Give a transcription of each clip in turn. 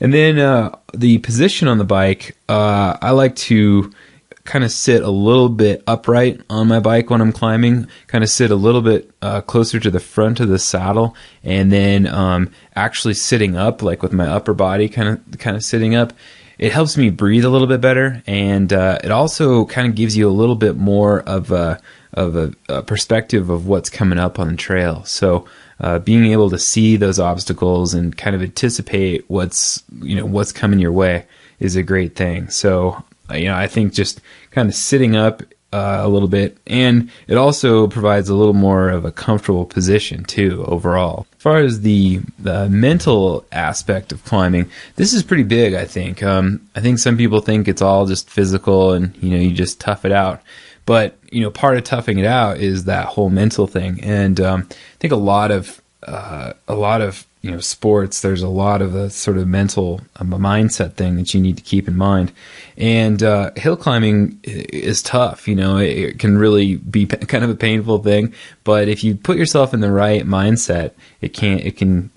And then the position on the bike, I like to kind of sit a little bit upright on my bike when I'm climbing, kind of sit a little bit closer to the front of the saddle, and then actually sitting up, like with my upper body kind of sitting up. It helps me breathe a little bit better, and it also kind of gives you a little bit more of a perspective of what's coming up on the trail. So being able to see those obstacles and kind of anticipate what's coming your way is a great thing. So I think just kind of sitting up a little bit, and it also provides a little more of a comfortable position too overall. As far as the mental aspect of climbing, this is pretty big, I think. I think some people think it's all just physical and you just tough it out. But part of toughing it out is that whole mental thing, and I think a lot of sports, there's a lot of a sort of mental mindset thing that you need to keep in mind. And hill climbing is tough. It can really be kind of a painful thing, but if you put yourself in the right mindset, it can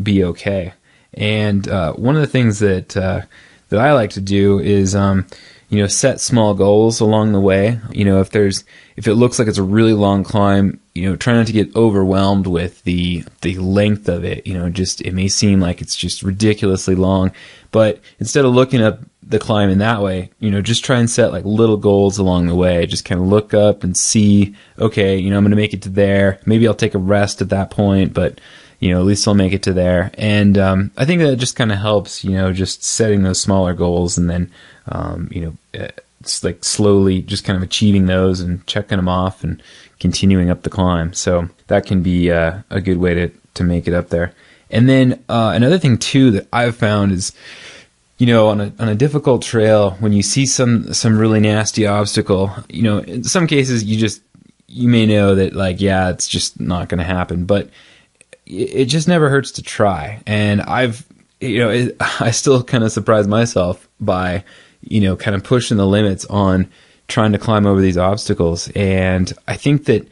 be okay. And one of the things that I like to do is set small goals along the way. If it looks like it's a really long climb, try not to get overwhelmed with the length of it. It may seem like it's just ridiculously long, but instead of looking up the climb in that way, just try and set like little goals along the way. Just kind of look up and see, okay, I'm going to make it to there. Maybe I'll take a rest at that point, but at least I'll make it to there. And I think that just kind of helps, just setting those smaller goals, and then it's like slowly just kind of achieving those and checking them off and continuing up the climb. So that can be a good way to make it up there. And then another thing too that I've found is, on a difficult trail, when you see some really nasty obstacle, in some cases you may know that it's just not going to happen, but it just never hurts to try. And I still kind of surprise myself by, kind of pushing the limits on trying to climb over these obstacles. And I think that,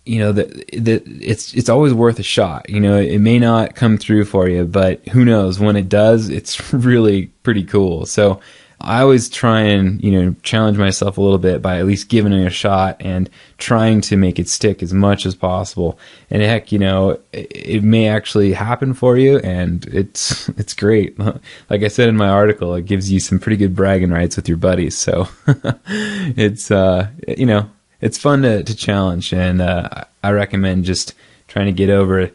that it's always worth a shot. It may not come through for you, but who knows, when it does, it's really pretty cool. So I always try and, challenge myself a little bit by at least giving it a shot and trying to make it stick as much as possible. And heck, it may actually happen for you, and it's great. Like I said in my article, it gives you some pretty good bragging rights with your buddies. So it's, it's fun to challenge. And I recommend just trying to get over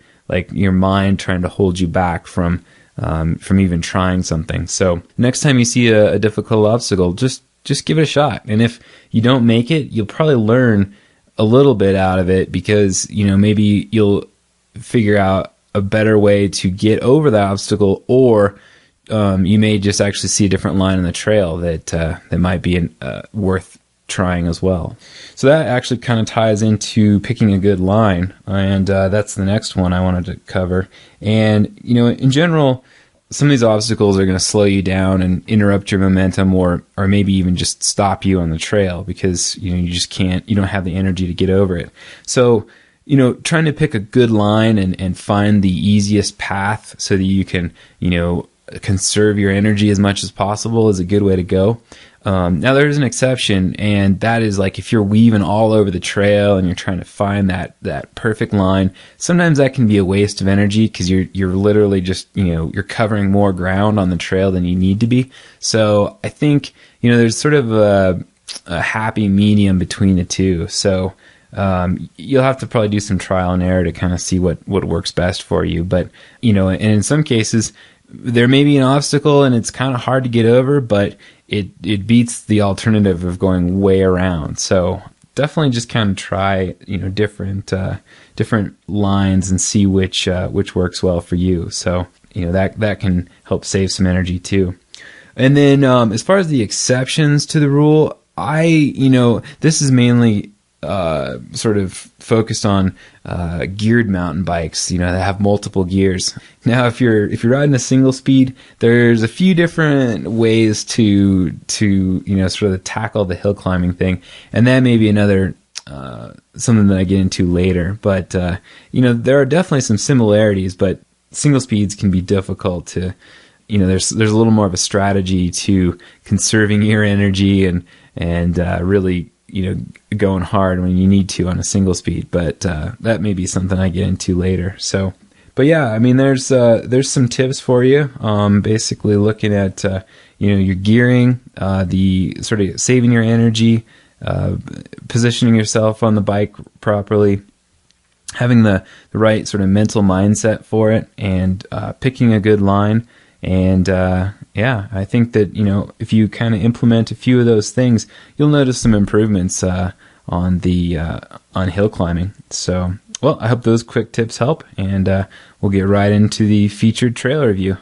your mind trying to hold you back from even trying something. So next time you see a difficult obstacle, just give it a shot. And if you don't make it, you'll probably learn a little bit out of it, because maybe you'll figure out a better way to get over the obstacle, or you may just actually see a different line in the trail that might be worth trying as well. So that actually kind of ties into picking a good line, and that's the next one I wanted to cover. And in general, some of these obstacles are going to slow you down and interrupt your momentum, or maybe even just stop you on the trail, because you just can't, you don't have the energy to get over it. So trying to pick a good line and find the easiest path so that you can conserve your energy as much as possible is a good way to go. Now there's an exception, and that is if you're weaving all over the trail and you're trying to find that perfect line. Sometimes that can be a waste of energy, because you're literally just you're covering more ground on the trail than you need to be. So I think there's sort of a happy medium between the two. So you'll have to probably do some trial and error to kind of see what works best for you. But and in some cases there may be an obstacle and it's kind of hard to get over, but it beats the alternative of going way around. So definitely just kind of try, different lines and see which works well for you. So, that can help save some energy too. And then, as far as the exceptions to the rule, this is mainly, sort of focused on geared mountain bikes, that have multiple gears. Now, if you're riding a single speed, there's a few different ways to sort of tackle the hill climbing thing, and that may be another something that I get into later. But there are definitely some similarities, but single speeds can be difficult to there's a little more of a strategy to conserving your energy and really, going hard when you need to on a single speed. But that may be something I get into later. So, but yeah, I mean, there's some tips for you. Basically looking at, your gearing, the sort of saving your energy, positioning yourself on the bike properly, having the right sort of mental mindset for it, and picking a good line. And I think that, if you kind of implement a few of those things, you'll notice some improvements on hill climbing. So, well, I hope those quick tips help, and we'll get right into the featured trail review.